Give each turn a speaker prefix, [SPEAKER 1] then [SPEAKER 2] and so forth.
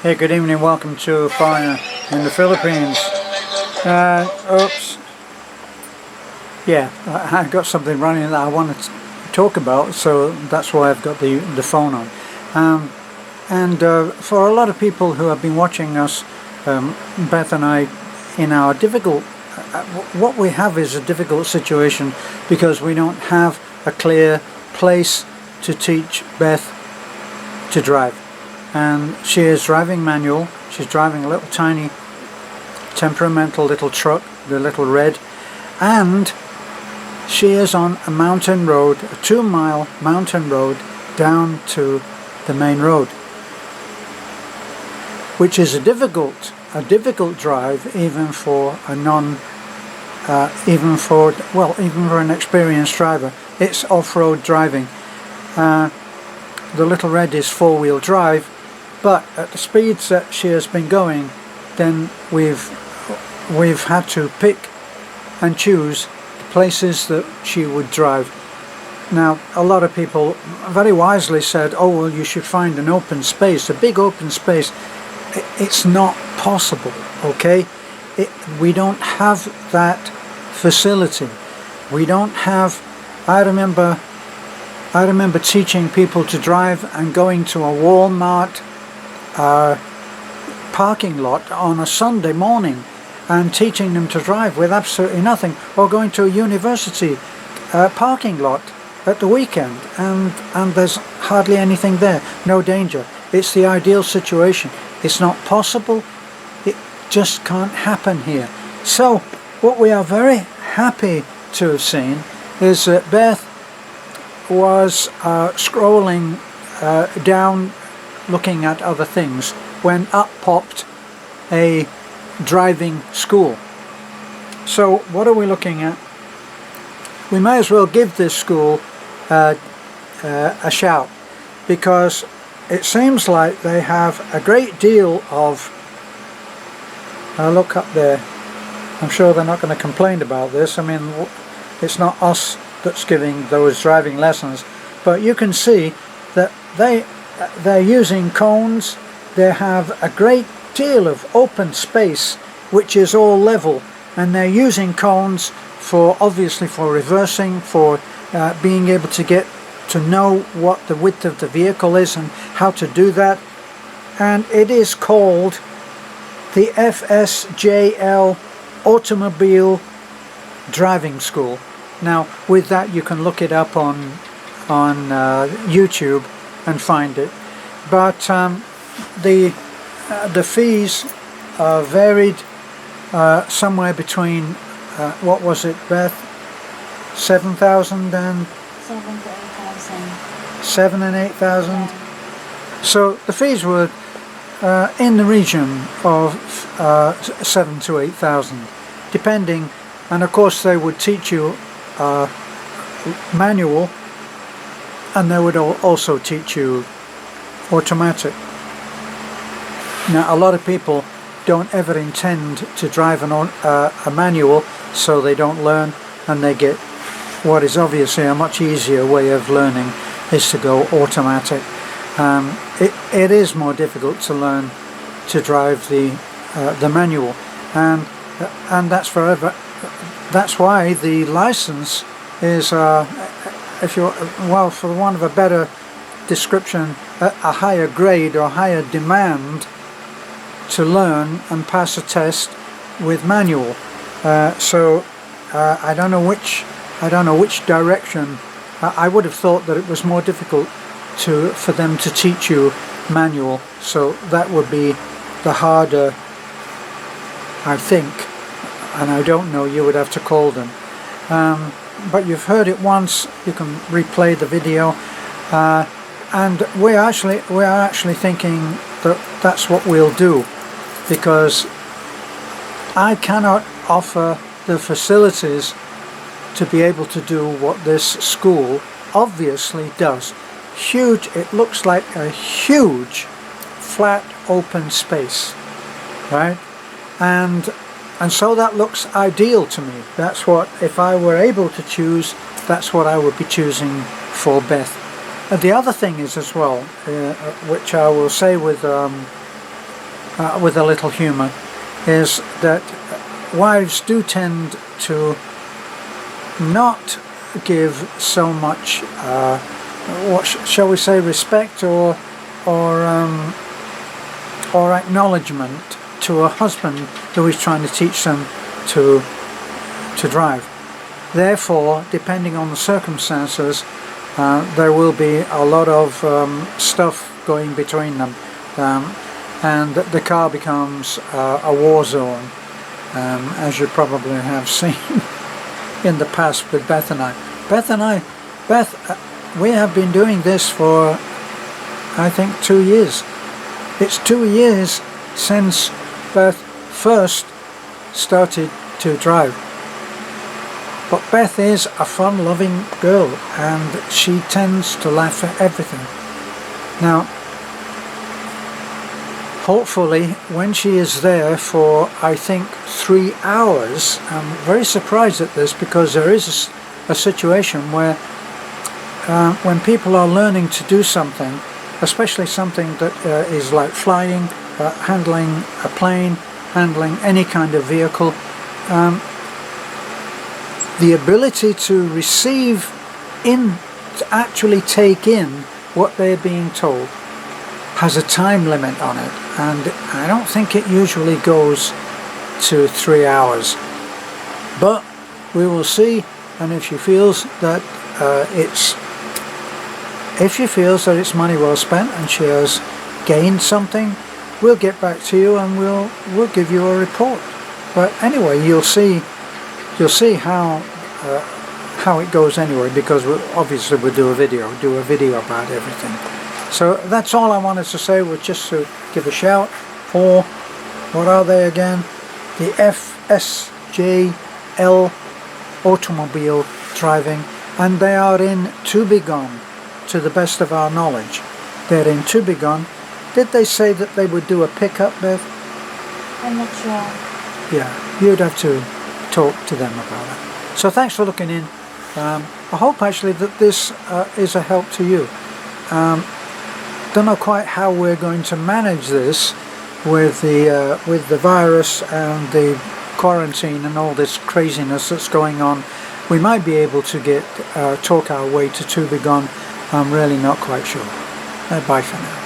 [SPEAKER 1] Hey, good evening, welcome to Filipina in the Philippines. Oops. Yeah, I got something running that I wanted to talk about, so that's why I've got the phone on. For a lot of people who have been watching us, Beth and I, in our difficult, what we have is a difficult situation because we don't have a clear place to teach Beth to drive. And she is driving manual. She's driving a little tiny temperamental little truck, the little red, and she is on a mountain road, a 2-mile mountain road down to the main road, which is a difficult drive even for a even for an experienced driver. It's off-road driving. The little red is 4-wheel drive, but at the speeds that she has been going, then we've had to pick and choose the places that she would drive. Now, a lot of people very wisely said, oh well, you should find an open space, a big open space. It's not possible, okay? We don't have that facility. We don't have, I remember teaching people to drive and going to a Walmart parking lot on a Sunday morning and teaching them to drive with absolutely nothing, or going to a university parking lot at the weekend and there's hardly anything there, no danger. It's the ideal situation. It's not possible. It just can't happen here. So what we are very happy to have seen is that Beth was scrolling down looking at other things when up popped a driving school. So what are we looking at? We may as well give this school a shout, because it seems like they have a great deal of, look up there, I'm sure they're not going to complain about this. I mean, it's not us that's giving those driving lessons, but you can see that they're using cones. They have a great deal of open space which is all level, and they're using cones for, obviously, for reversing, for being able to get to know what the width of the vehicle is and how to do that. And it is called the FSJL Automobile Driving School. Now with that you can look it up on YouTube and find it, but the fees are varied somewhere between what was it, Beth? 7,000 and 7 and 8,000. Yeah. So the fees were in the region of 7 to 8,000, depending, and of course they would teach you manual, and they would also teach you automatic. Now a lot of people don't ever intend to drive a manual, so they don't learn, and they get what is obviously a much easier way of learning is to go automatic. It is more difficult to learn to drive the manual, and that's forever. That's why the license is, if you, well, for want of a better description, a higher grade or higher demand to learn and pass a test with manual. So I don't know which direction. I would have thought that it was more difficult for them to teach you manual, so that would be the harder, I think, and I don't know, you would have to call them. But you've heard it once, you can replay the video, and we are actually thinking that that's what we'll do, because I cannot offer the facilities to be able to do what this school obviously does. Huge, it looks like a huge flat open space, right? And so that looks ideal to me. That's what, if I were able to choose, that's what I would be choosing for Beth. And the other thing is as well, which I will say with with a little humour, is that wives do tend to not give so much, what shall we say, respect or acknowledgement to a husband who is trying to teach them to drive. Therefore, depending on the circumstances, there will be a lot of stuff going between them, and the car becomes a war zone, as you probably have seen in the past with Beth and I. Beth, we have been doing this for, I think, 2 years. It's 2 years since Beth first started to drive. But Beth is a fun-loving girl, and she tends to laugh at everything. Now, hopefully, when she is there for, I think, 3 hours, I'm very surprised at this, because there is a situation where when people are learning to do something, especially something that is like flying, handling a plane, handling any kind of vehicle, the ability to receive to actually take in what they're being told has a time limit on it, and I don't think it usually goes to 3 hours. But we will see, and if she feels that it's money well spent and she has gained something, we'll get back to you and we'll give you a report. But anyway, you'll see how it goes anyway, because obviously we'll do a video about everything. So that's all I wanted to say, was just to give a shout for, what are they again? The FSJL automobile driving, and they are in Tubigon, to the best of our knowledge. They're in Tubigon. Did they say that they would do a pickup, Bev?
[SPEAKER 2] I'm not sure.
[SPEAKER 1] Yeah, you'd have to talk to them about it. So thanks for looking in. I hope actually that this is a help to you. Don't know quite how we're going to manage this with the virus and the quarantine and all this craziness that's going on. We might be able to talk our way to Tubigon. I'm really not quite sure. Bye for now.